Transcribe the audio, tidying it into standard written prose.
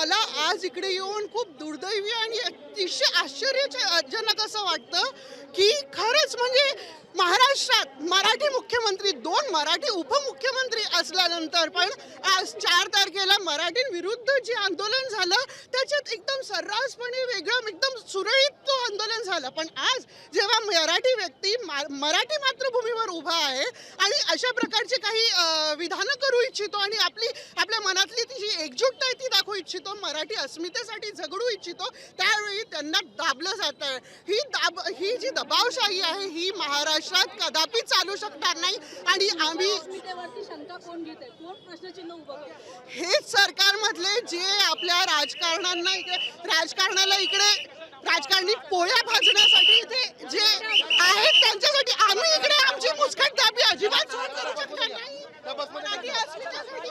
मला आज इकडे येऊन खूप दुर्दैवी आणि अतिशय आश्चर्यजनक असं वाटतं की खरंच म्हणजे महाराष्ट्रात मराठी मुख्यमंत्री, 2 मराठी उपमुख्यमंत्री असल्यानंतर पण आज 4 तारखेला मराठींविरुद्ध जे आंदोलन झालं त्याच्यात एकदम सर्रासपणे वेगळं एकदम सुरळीत तो आंदोलन झालं. पण आज जेव्हा मराठी व्यक्ती मराठी मातृभूमीवर उभा आहे आणि अशा प्रकारचे काही विधानं करू इच्छितो आणि आपल्या मनातली ती जी एकजूटता आहे ती दाखवू इच्छितो, मराठी अस्मितेसाठी झगडू इच्छितो, त्यावेळी त्यांना दाबलं जातं. ही जी दबावशाही आहे ही महाराष्ट्रात कदापि चालू शकणार नाही आणि आम्ही शंका कोण घेते, कोण प्रश्नचिन्ह उभं करतं? हेच सरकारमधले जे आपल्या राजकारणाला इकडे राजकारणी पोळ्या भाजण्यासाठी इथे जे आहेत त्यांच्यासाठी आम्ही इकडे आमची मुस्कटदाबी अजिबात सहन करू शकणार नाही. मराठी अस्मितेसाठी